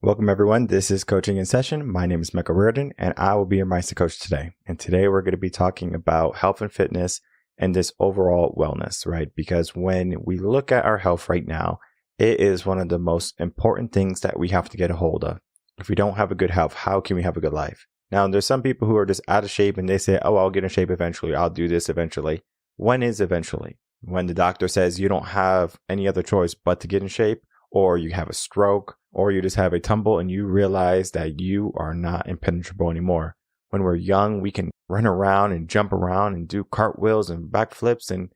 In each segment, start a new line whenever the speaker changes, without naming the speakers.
Welcome everyone. This is Coaching in Session. My name is Rearden and I will be your Meister Coach today. And today we're going to be talking about health and fitness and this overall wellness, right? Because when we look at our health right now, it is one of the most important things that we have to get a hold of. If we don't have a good health, how can we have a good life? Now, there's some people who are just out of shape and they say, oh, I'll get in shape eventually. I'll do this eventually. When is eventually? When the doctor says you don't have any other choice but to get in shape, or you have a stroke, or you just have a tumble and you realize that you are not impenetrable anymore. When we're young, we can run around and jump around and do cartwheels and backflips, and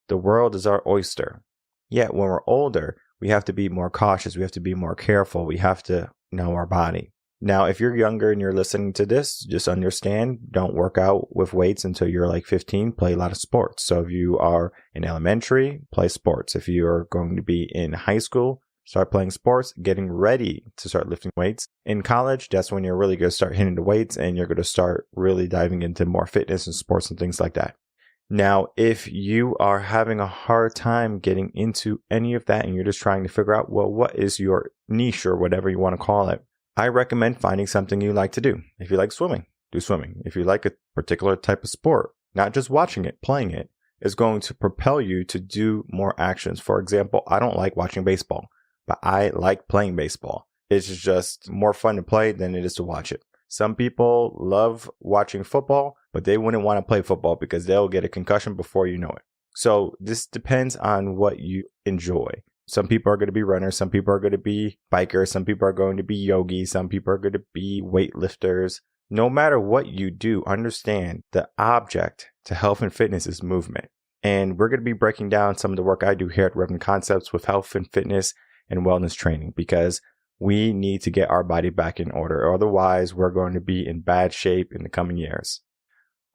the world is our oyster. Yet when we're older, we have to be more cautious. We have to be more careful. We have to know our body. Now, if you're younger and you're listening to this, just understand, don't work out with weights until you're like 15. Play a lot of sports. So if you are in elementary, play sports. If you are going to be in high school, start playing sports, getting ready to start lifting weights. In college, that's when you're really going to start hitting the weights and you're going to start really diving into more fitness and sports and things like that. Now, if you are having a hard time getting into any of that and you're just trying to figure out, well, what is your niche or whatever you want to call it, I recommend finding something you like to do. If you like swimming, do swimming. If you like a particular type of sport, not just watching it, playing it, is going to propel you to do more actions. For example, I don't like watching baseball, but I like playing baseball. It's just more fun to play than it is to watch it. Some people love watching football, but they wouldn't want to play football because they'll get a concussion before you know it. So this depends on what you enjoy. Some people are going to be runners. Some people are going to be bikers. Some people are going to be yogis. Some people are going to be weightlifters. No matter what you do, understand the object to health and fitness is movement. And we're going to be breaking down some of the work I do here at Reven Concepts with health and fitness and wellness training, because we need to get our body back in order. Otherwise, we're going to be in bad shape in the coming years.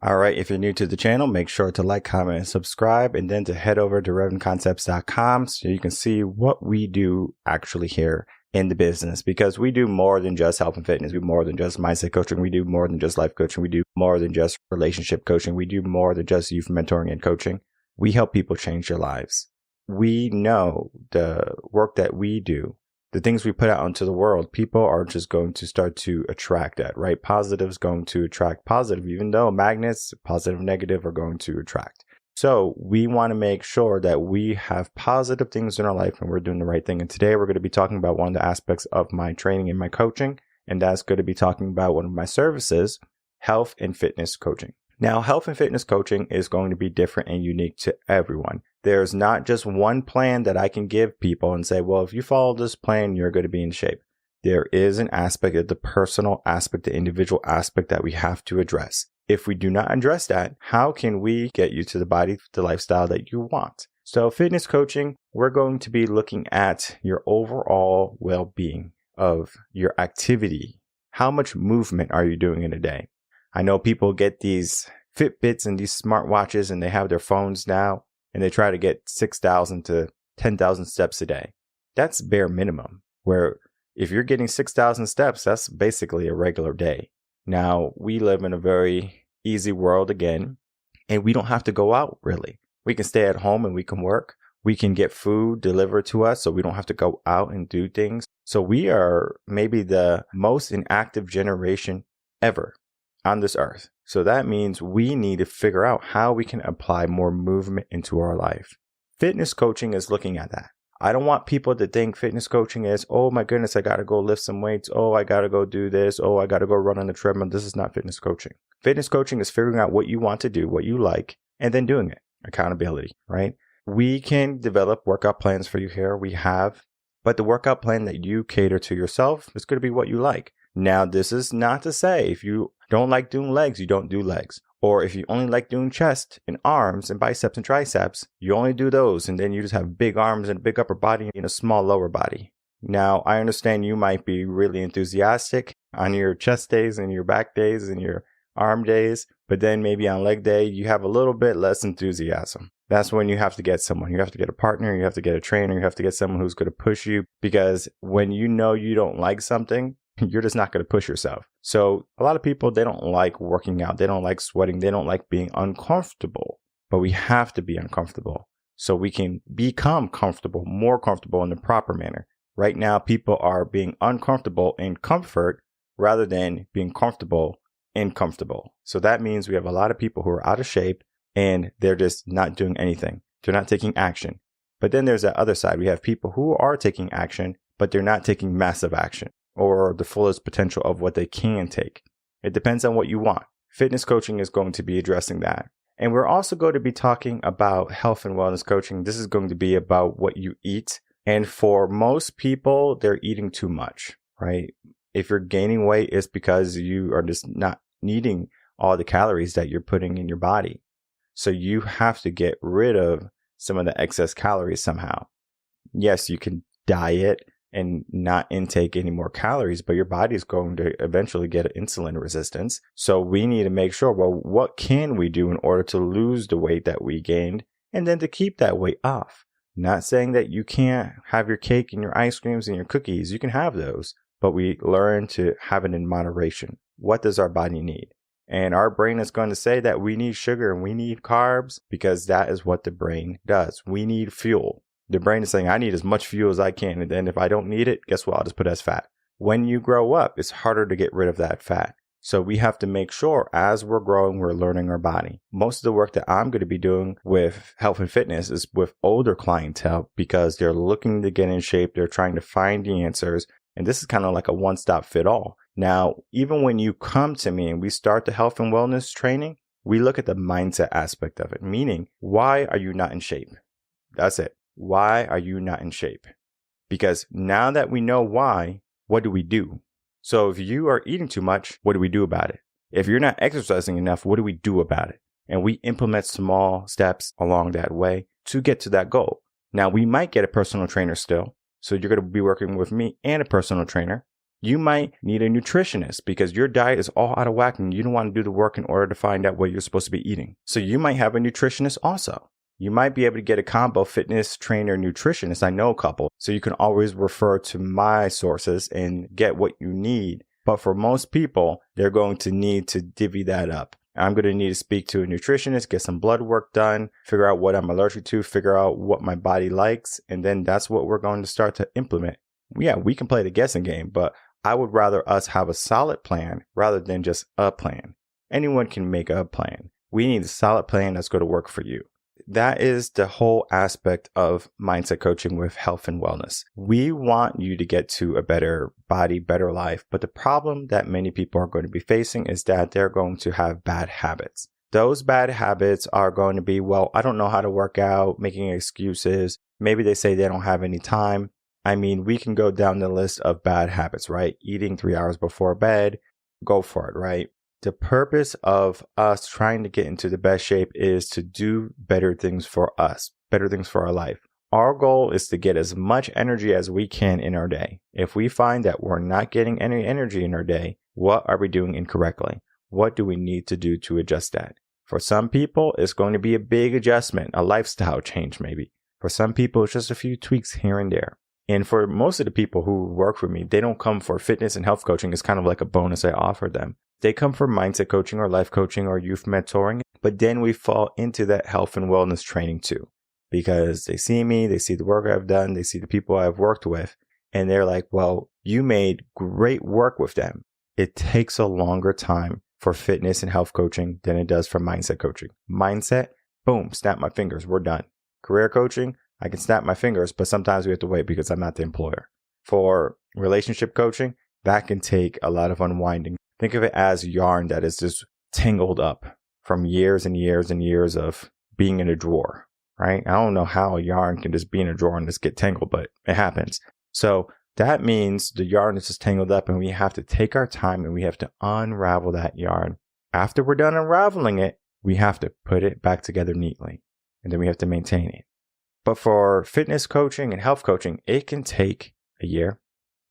All right. If you're new to the channel, make sure to like, comment, and subscribe, and then to head over to revenconcepts.com so you can see what we do actually here in the business, because we do more than just health and fitness. We do more than just mindset coaching. We do more than just life coaching. We do more than just relationship coaching. We do more than just youth mentoring and coaching. We help people change their lives. We know the work that we do, the things we put out into the world, people are just going to start to attract that, right? Positive is going to attract positive, even though magnets, positive and negative, are going to attract. So we want to make sure that we have positive things in our life and we're doing the right thing. And today we're going to be talking about one of the aspects of my training and my coaching, and that's going to be talking about one of my services, health and fitness coaching. Now, health and fitness coaching is going to be different and unique to everyone. There's not just one plan that I can give people and say, well, if you follow this plan, you're going to be in shape. There is an aspect of the personal aspect, the individual aspect that we have to address. If we do not address that, how can we get you to the body, the lifestyle that you want? So fitness coaching, we're going to be looking at your overall well-being of your activity. How much movement are you doing in a day? I know people get these Fitbits and these smartwatches and they have their phones now and they try to get 6,000 to 10,000 steps a day. That's bare minimum, where if you're getting 6,000 steps, that's basically a regular day. Now, we live in a very easy world again, and we don't have to go out really. We can stay at home and we can work. We can get food delivered to us, so we don't have to go out and do things. So we are maybe the most inactive generation ever on this earth. So that means we need to figure out how we can apply more movement into our life. Fitness coaching is looking at that. I don't want people to think fitness coaching is, oh my goodness, I got to go lift some weights. Oh, I got to go do this. Oh, I got to go run on the treadmill. This is not fitness coaching. Fitness coaching is figuring out what you want to do, what you like, and then doing it. Accountability, right? We can develop workout plans for you here. We have, but the workout plan that you cater to yourself is going to be what you like. Now, this is not to say if you don't like doing legs, you don't do legs. Or if you only like doing chest and arms and biceps and triceps, you only do those. And then you just have big arms and a big upper body and a small lower body. Now, I understand you might be really enthusiastic on your chest days and your back days and your arm days, but then maybe on leg day, you have a little bit less enthusiasm. That's when you have to get someone. You have to get a partner. You have to get a trainer. You have to get someone who's going to push you, because when you know you don't like something, you're just not going to push yourself. So a lot of people, they don't like working out. They don't like sweating. They don't like being uncomfortable, but we have to be uncomfortable so we can become comfortable, more comfortable in the proper manner, Right now, people are being uncomfortable in comfort rather than being comfortable in comfortable. So that means we have a lot of people who are out of shape and they're just not doing anything. They're not taking action. But then there's that other side. We have people who are taking action, but they're not taking massive action or the fullest potential of what they can take. It depends on what you want. Fitness coaching is going to be addressing that. And we're also going to be talking about health and wellness coaching. This is going to be about what you eat. And for most people, they're eating too much, right? If you're gaining weight, it's because you are just not needing all the calories that you're putting in your body. So you have to get rid of some of the excess calories somehow. Yes, you can diet and not intake any more calories, but your body is going to eventually get insulin resistance. So we need to make sure, well, what can we do in order to lose the weight that we gained and then to keep that weight off? Not saying that you can't have your cake and your ice creams and your cookies. You can have those, but we learn to have it in moderation. What does our body need? And our brain is going to say that we need sugar and we need carbs because that is what the brain does. We need fuel. The brain is saying, I need as much fuel as I can. And then if I don't need it, guess what? I'll just put it as fat. When you grow up, it's harder to get rid of that fat. So we have to make sure as we're growing, we're learning our body. Most of the work that I'm going to be doing with health and fitness is with older clientele because they're looking to get in shape. They're trying to find the answers. And this is kind of like a one-stop fit all. Now, even when you come to me and we start the health and wellness training, we look at the mindset aspect of it, meaning, why are you not in shape? That's it. Why are you not in shape? Because now that we know why, what do we do? So if you are eating too much, what do we do about it? If you're not exercising enough, what do we do about it? And we implement small steps along that way to get to that goal. Now, we might get a personal trainer still. So you're going to be working with me and a personal trainer. You might need a nutritionist because your diet is all out of whack and you don't want to do the work in order to find out what you're supposed to be eating. So you might have a nutritionist also. You might be able to get a combo fitness trainer nutritionist. I know a couple. So you can always refer to my sources and get what you need. But for most people, they're going to need to divvy that up. I'm going to need to speak to a nutritionist, get some blood work done, figure out what I'm allergic to, figure out what my body likes. And then that's what we're going to start to implement. Yeah, we can play the guessing game, but I would rather us have a solid plan rather than just a plan. Anyone can make a plan. We need a solid plan that's going to work for you. That is the whole aspect of mindset coaching with health and wellness. We want you to get to a better body, better life. But the problem that many people are going to be facing is that they're going to have bad habits. Those bad habits are going to be, well, I don't know how to work out, making excuses. Maybe they say they don't have any time. I mean, we can go down the list of bad habits, right? Eating 3 hours before bed, go for it, right? The purpose of us trying to get into the best shape is to do better things for us, better things for our life. Our goal is to get as much energy as we can in our day. If we find that we're not getting any energy in our day, what are we doing incorrectly? What do we need to do to adjust that? For some people, it's going to be a big adjustment, a lifestyle change maybe. For some people, it's just a few tweaks here and there. And for most of the people who work for me, they don't come for fitness and health coaching. It's kind of like a bonus I offer them. They come for mindset coaching or life coaching or youth mentoring. But then we fall into that health and wellness training too. Because they see me, they see the work I've done, they see the people I've worked with. And they're like, well, you made great work with them. It takes a longer time for fitness and health coaching than it does for mindset coaching. Mindset, boom, snap my fingers, we're done. Career coaching, I can snap my fingers, but sometimes we have to wait because I'm not the employer. For relationship coaching, that can take a lot of unwinding. Think of it as yarn that is just tangled up from years and years and years of being in a drawer, right? I don't know how a yarn can just be in a drawer and just get tangled, but it happens. So that means the yarn is just tangled up and we have to take our time and we have to unravel that yarn. After we're done unraveling it, we have to put it back together neatly and then we have to maintain it. But for fitness coaching and health coaching, it can take a year,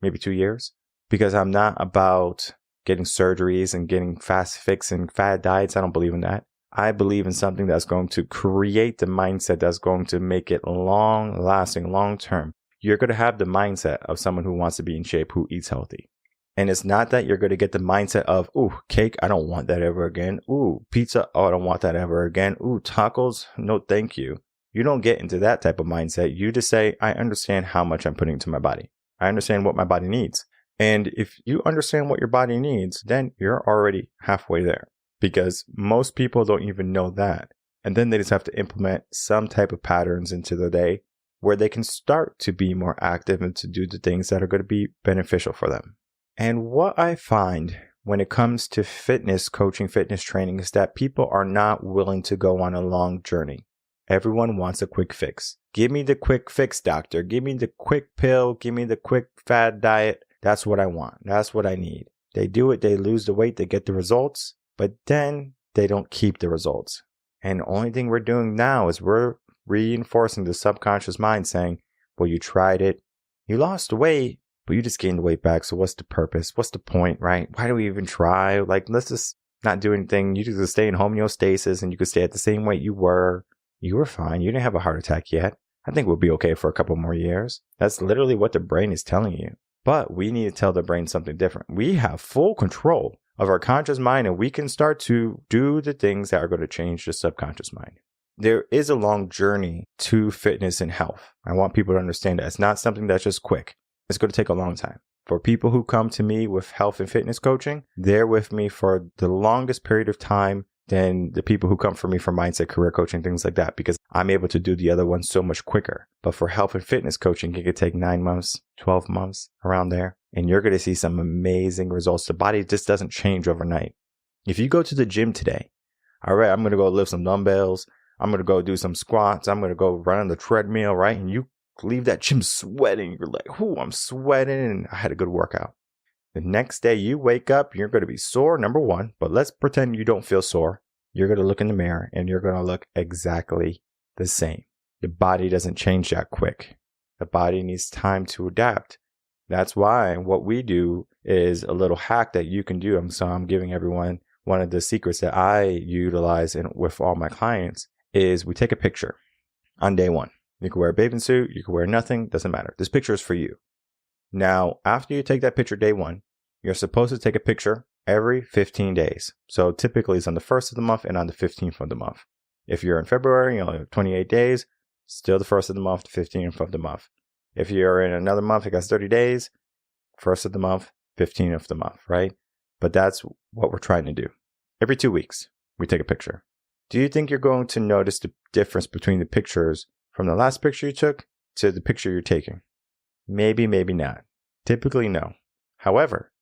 maybe 2 years, because I'm not about getting surgeries and getting fast fix and fad diets. I don't believe in that. I believe in something that's going to create the mindset that's going to make it long lasting, long term. You're going to have the mindset of someone who wants to be in shape, who eats healthy. And it's not that you're going to get the mindset of, ooh, cake, I don't want that ever again. Ooh, pizza, oh, I don't want that ever again. Ooh, tacos, no thank you. You don't get into that type of mindset. You just say, I understand how much I'm putting into my body. I understand what my body needs. And if you understand what your body needs, then you're already halfway there, because most people don't even know that. And then they just have to implement some type of patterns into their day where they can start to be more active and to do the things that are going to be beneficial for them. And what I find when it comes to fitness coaching, fitness training, is that people are not willing to go on a long journey. Everyone wants a quick fix. Give me the quick fix, doctor. Give me the quick pill. Give me the quick fad diet. That's what I want. That's what I need. They do it. They lose the weight. They get the results. But then they don't keep the results. And the only thing we're doing now is we're reinforcing the subconscious mind saying, well, you tried it. You lost weight, but you just gained the weight back. So what's the purpose? What's the point, right? Why do we even try? Like, let's just not do anything. You just stay in homeostasis and you could stay at the same weight you were. You were fine. You didn't have a heart attack yet. I think we'll be okay for a couple more years. That's literally what the brain is telling you. But we need to tell the brain something different. We have full control of our conscious mind, and we can start to do the things that are going to change the subconscious mind. There is a long journey to fitness and health. I want people to understand that it's not something that's just quick. It's going to take a long time. For people who come to me with health and fitness coaching, they're with me for the longest period of time than the people who come for me for mindset, career coaching, things like that, because I'm able to do the other ones so much quicker. But for health and fitness coaching, it could take 9 months, 12 months, around there. And you're going to see some amazing results. The body just doesn't change overnight. If you go to the gym today, all right, I'm going to go lift some dumbbells. I'm going to go do some squats. I'm going to go run on the treadmill, right? And you leave that gym sweating. You're like, ooh, I'm sweating and I had a good workout. The next day you wake up, you're going to be sore, number one, but let's pretend you don't feel sore. You're going to look in the mirror and you're going to look exactly the same. The body doesn't change that quick. The body needs time to adapt. That's why what we do is a little hack that you can do. So I'm giving everyone one of the secrets that I utilize with all my clients is we take a picture on day one. You can wear a bathing suit. You can wear nothing. Doesn't matter. This picture is for you. Now, after you take that picture day one, you're supposed to take a picture every 15 days. So typically it's on the 1st of the month and on the 15th of the month. If you're in February, you only have 28 days, still the 1st of the month, the 15th of the month. If you're in another month, it got 30 days, 1st of the month, 15th of the month, right? But that's what we're trying to do. Every 2 weeks, we take a picture. Do you think you're going to notice the difference between the pictures from the last picture you took to the picture you're taking? Maybe, maybe not. Typically, no. However,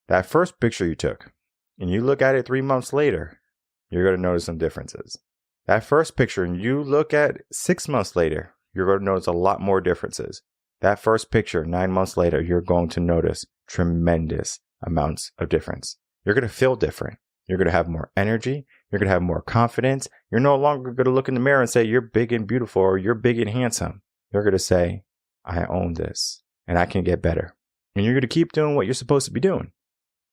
that first picture you took, and you look at it 3 months later, you're going to notice some differences. That first picture, and you look at 6 months later, you're going to notice a lot more differences. That first picture, 9 months later, you're going to notice tremendous amounts of difference. You're going to feel different. You're going to have more energy. You're going to have more confidence. You're no longer going to look in the mirror and say, you're big and beautiful, or you're big and handsome. You're going to say, I own this, and I can get better. And you're going to keep doing what you're supposed to be doing.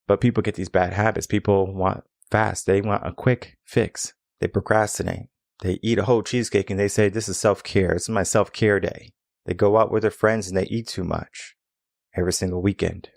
But people get these bad habits. People want fast. They want a quick fix. They procrastinate. They eat a whole cheesecake and they say, this is self-care. This is my self-care day. They go out with their friends and they eat too much every single weekend.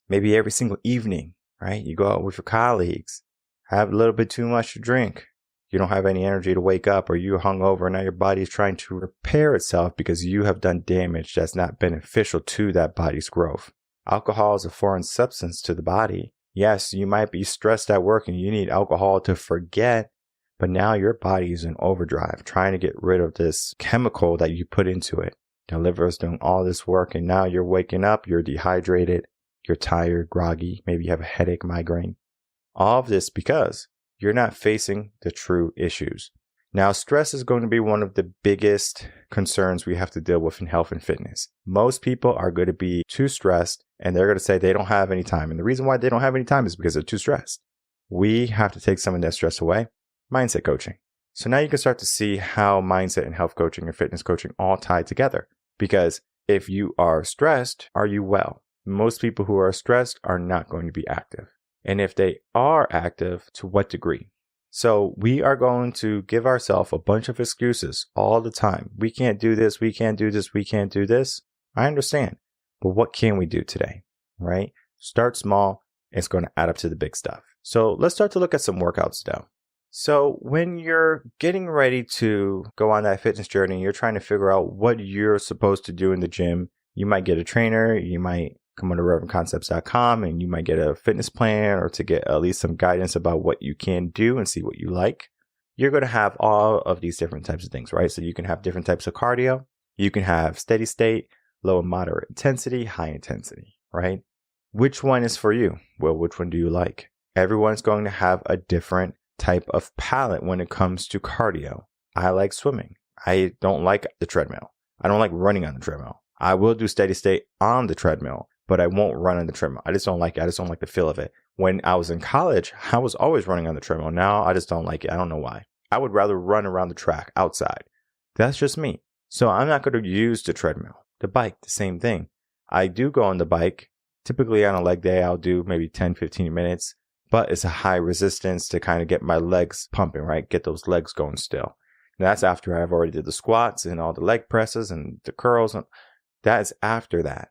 Maybe every single evening, right? You go out with your colleagues, have a little bit too much to drink. You don't have any energy to wake up, or you're hungover and now your body is trying to repair itself because you have done damage that's not beneficial to that body's growth. Alcohol is a foreign substance to the body. Yes, you might be stressed at work and you need alcohol to forget, but now your body is in overdrive trying to get rid of this chemical that you put into it. The liver is doing all this work and now you're waking up, you're dehydrated, you're tired, groggy, maybe you have a headache, migraine. All of this because you're not facing the true issues. Now, stress is going to be one of the biggest concerns we have to deal with in health and fitness. Most people are going to be too stressed and they're going to say they don't have any time. And the reason why they don't have any time is because they're too stressed. We have to take some of that stress away. Mindset coaching. So now you can start to see how mindset and health coaching and fitness coaching all tie together. Because if you are stressed, are you well? Most people who are stressed are not going to be active. And if they are active, to what degree? So we are going to give ourselves a bunch of excuses all the time. We can't do this. We can't do this. We can't do this. I understand. But what can we do today? Right? Start small. It's going to add up to the big stuff. So let's start to look at some workouts now. So when you're getting ready to go on that fitness journey, you're trying to figure out what you're supposed to do in the gym You might get a trainer, you might come on to revenconcepts.com and you might get a fitness plan or to get at least some guidance about what you can do and see what you like. You're going to have all of these different types of things, right? So you can have different types of cardio. You can have steady state, low and moderate intensity, high intensity, right? Which one is for you? Well, which one do you like? Everyone's going to have a different type of palate when it comes to cardio. I like swimming. I don't like the treadmill. I don't like running on the treadmill. I will do steady state on the treadmill, but I won't run on the treadmill. I just don't like it. I just don't like the feel of it. When I was in college, I was always running on the treadmill. Now I just don't like it. I don't know why. I would rather run around the track outside. That's just me. So I'm not going to use the treadmill. The bike, the same thing. I do go on the bike. Typically on a leg day, I'll do maybe 10, 15 minutes, but it's a high resistance to kind of get my legs pumping, right? Get those legs going still. And that's after I've already did the squats and all the leg presses and the curls. That is after that.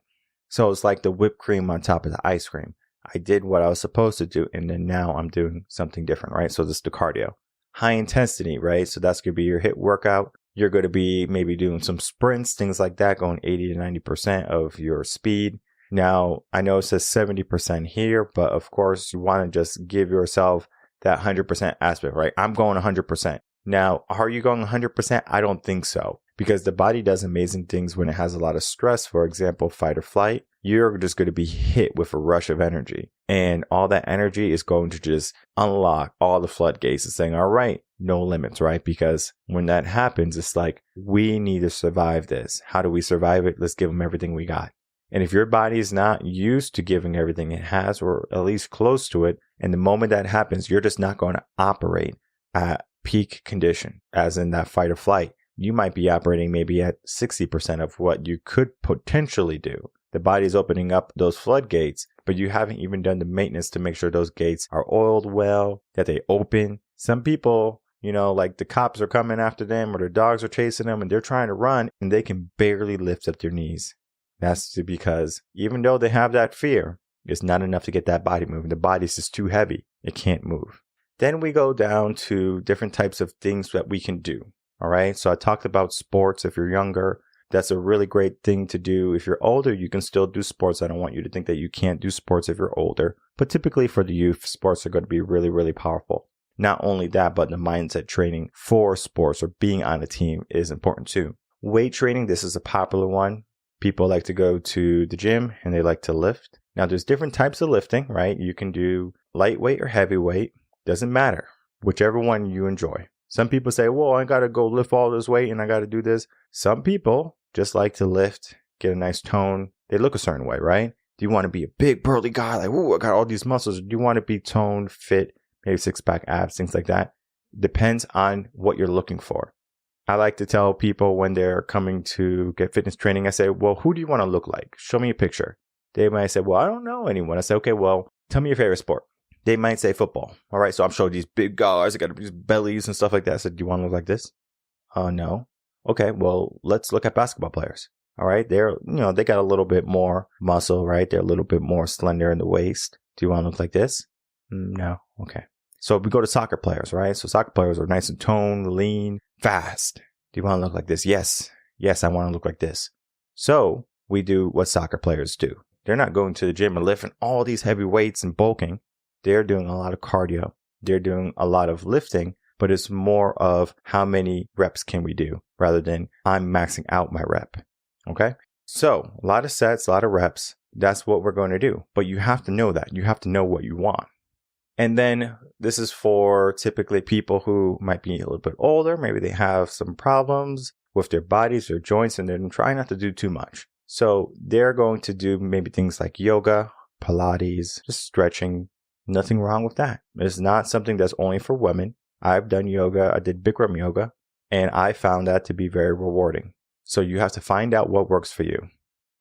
So it's like the whipped cream on top of the ice cream. I did what I was supposed to do, and then now I'm doing something different, right? So this is the cardio. High intensity, right? So that's going to be your HIIT workout. You're going to be maybe doing some sprints, things like that, going 80 to 90% of your speed. Now, I know it says 70% here, but of course, you want to just give yourself that 100% aspect, right? I'm going 100%. Now, are you going 100%? I don't think so, because the body does amazing things when it has a lot of stress. For example, fight or flight. You're just going to be hit with a rush of energy, and all that energy is going to just unlock all the floodgates and saying, all right, no limits, right? Because when that happens, it's like, we need to survive this. How do we survive it? Let's give them everything we got. And if your body is not used to giving everything it has, or at least close to it, and the moment that happens, you're just not going to operate at peak condition, as in that fight or flight. You might be operating maybe at 60% of what you could potentially do. The body's opening up those floodgates, but you haven't even done the maintenance to make sure those gates are oiled well, that they open. Some people, like the cops are coming after them or their dogs are chasing them and they're trying to run and they can barely lift up their knees. That's because even though they have that fear, it's not enough to get that body moving. The body's just too heavy. It can't move. Then we go down to different types of things that we can do. All right. So I talked about sports. If you're younger, that's a really great thing to do. If you're older, you can still do sports. I don't want you to think that you can't do sports if you're older. But typically for the youth, sports are going to be really, really powerful. Not only that, but the mindset training for sports or being on a team is important too. Weight training, this is a popular one. People like to go to the gym and they like to lift. Now, there's different types of lifting, right? You can do lightweight or heavyweight. Doesn't matter. Whichever one you enjoy. Some people say, well, I got to go lift all this weight and I got to do this. Some people just like to lift, get a nice tone. They look a certain way, right? Do you want to be a big burly guy? Like, ooh, I got all these muscles. Or do you want to be toned, fit, maybe six-pack abs, things like that? Depends on what you're looking for. I like to tell people when they're coming to get fitness training, I say, well, who do you want to look like? Show me a picture. They might say, well, I don't know anyone. I say, okay, well, tell me your favorite sport. They might say football. All right, so I'm showing these big guys. I got these bellies and stuff like that. I said, do you want to look like this? No. Okay, well, let's look at basketball players. All right, they got a little bit more muscle, right? They're a little bit more slender in the waist. Do you want to look like this? No. Okay. So we go to soccer players, right? So soccer players are nice and toned, lean, fast. Do you want to look like this? Yes. Yes, I want to look like this. So we do what soccer players do. They're not going to the gym and lifting all these heavy weights and bulking. They're doing a lot of cardio. They're doing a lot of lifting, but it's more of how many reps can we do rather than I'm maxing out my rep. Okay. So a lot of sets, a lot of reps. That's what we're going to do. But you have to know that. You have to know what you want. And then this is for typically people who might be a little bit older. Maybe they have some problems with their bodies, their joints, and they're trying not to do too much. So they're going to do maybe things like yoga, Pilates, just stretching. Nothing wrong with that. It's not something that's only for women. I've done yoga. I did Bikram yoga, and I found that to be very rewarding. So you have to find out what works for you.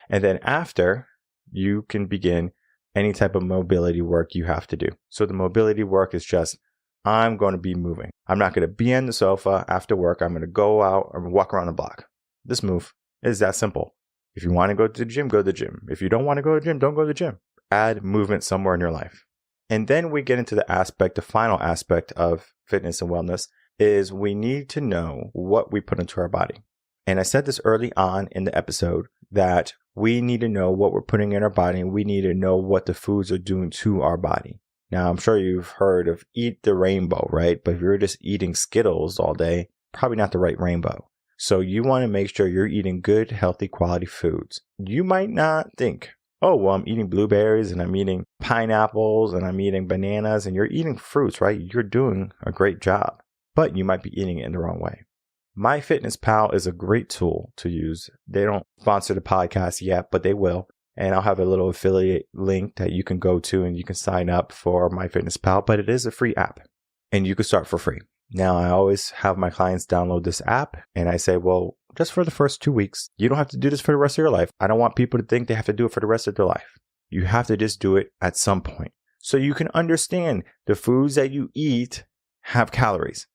And then after, you can begin any type of mobility work you have to do. So the mobility work is just, I'm going to be moving. I'm not going to be on the sofa after work. I'm going to go out and walk around the block. This move is that simple. If you want to go to the gym, go to the gym. If you don't want to go to the gym, don't go to the gym. Add movement somewhere in your life. And then we get into the final aspect of fitness and wellness is we need to know what we put into our body. And I said this early on in the episode, that we need to know what we're putting in our body, and we need to know what the foods are doing to our body. Now, I'm sure you've heard of eat the rainbow, right? But if you're just eating Skittles all day, probably not the right rainbow. So you want to make sure you're eating good, healthy, quality foods. You might not think, oh, well, I'm eating blueberries and I'm eating pineapples and I'm eating bananas, and you're eating fruits, right? You're doing a great job, but you might be eating it in the wrong way. MyFitnessPal is a great tool to use. They don't sponsor the podcast yet, but they will. And I'll have a little affiliate link that you can go to and you can sign up for MyFitnessPal, but it is a free app and you can start for free. Now, I always have my clients download this app and I say, well, just for the first 2 weeks, you don't have to do this for the rest of your life. I don't want people to think they have to do it for the rest of their life. You have to just do it at some point. So you can understand the foods that you eat have calories.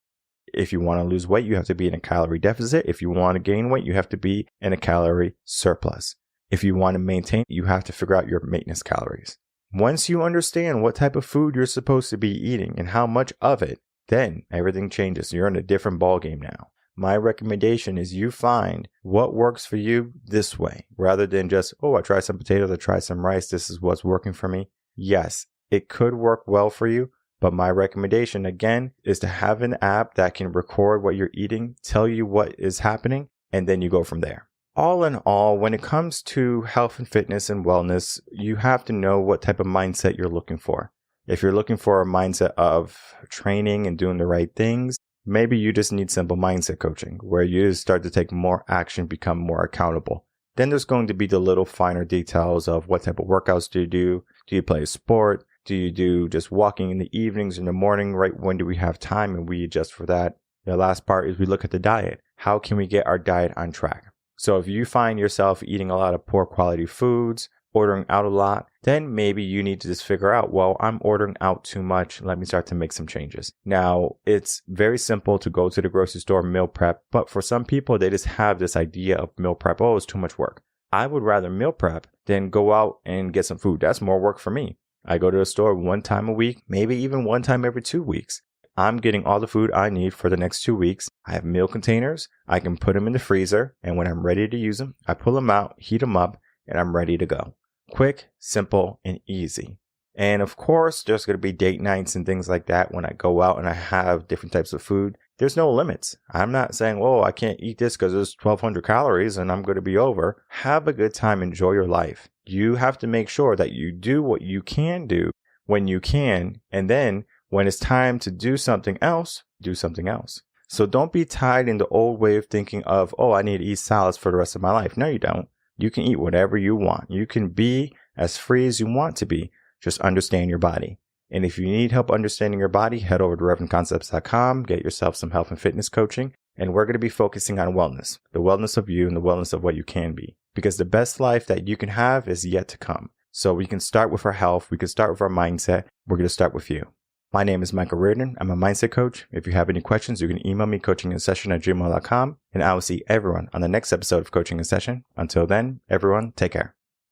If you want to lose weight, you have to be in a calorie deficit. If you want to gain weight, you have to be in a calorie surplus. If you want to maintain, you have to figure out your maintenance calories. Once you understand what type of food you're supposed to be eating and how much of it, then everything changes. You're in a different ballgame now. My recommendation is you find what works for you this way, rather than just, oh, I tried some potatoes, I tried some rice, this is what's working for me. Yes, it could work well for you. But my recommendation, again, is to have an app that can record what you're eating, tell you what is happening, and then you go from there. All in all, when it comes to health and fitness and wellness, you have to know what type of mindset you're looking for. If you're looking for a mindset of training and doing the right things, maybe you just need simple mindset coaching, where you start to take more action, become more accountable. Then there's going to be the little finer details of what type of workouts do you do? Do you play a sport? Do you do just walking in the evenings, in the morning, right? When do we have time? And we adjust for that. The last part is we look at the diet. How can we get our diet on track? So if you find yourself eating a lot of poor quality foods, ordering out a lot, then maybe you need to just figure out, well, I'm ordering out too much. Let me start to make some changes. Now, it's very simple to go to the grocery store, meal prep. But for some people, they just have this idea of meal prep. Oh, it's too much work. I would rather meal prep than go out and get some food. That's more work for me. I go to the store one time a week, maybe even one time every 2 weeks. I'm getting all the food I need for the next 2 weeks. I have meal containers. I can put them in the freezer. And when I'm ready to use them, I pull them out, heat them up, and I'm ready to go. Quick, simple, and easy. And of course, there's going to be date nights and things like that when I go out and I have different types of food. There's no limits. I'm not saying, oh, I can't eat this because there's 1,200 calories and I'm going to be over. Have a good time. Enjoy your life. You have to make sure that you do what you can do when you can. And then when it's time to do something else, do something else. So don't be tied in the old way of thinking of, oh, I need to eat salads for the rest of my life. No, you don't. You can eat whatever you want. You can be as free as you want to be. Just understand your body. And if you need help understanding your body, head over to revenconcepts.com, get yourself some health and fitness coaching. And we're going to be focusing on wellness, the wellness of you and the wellness of what you can be. Because the best life that you can have is yet to come. So we can start with our health. We can start with our mindset. We're going to start with you. My name is Michael Rearden. I'm a mindset coach. If you have any questions, you can email me coachinginsession@gmail.com. And I will see everyone on the next episode of Coaching in Session. Until then, everyone, take care.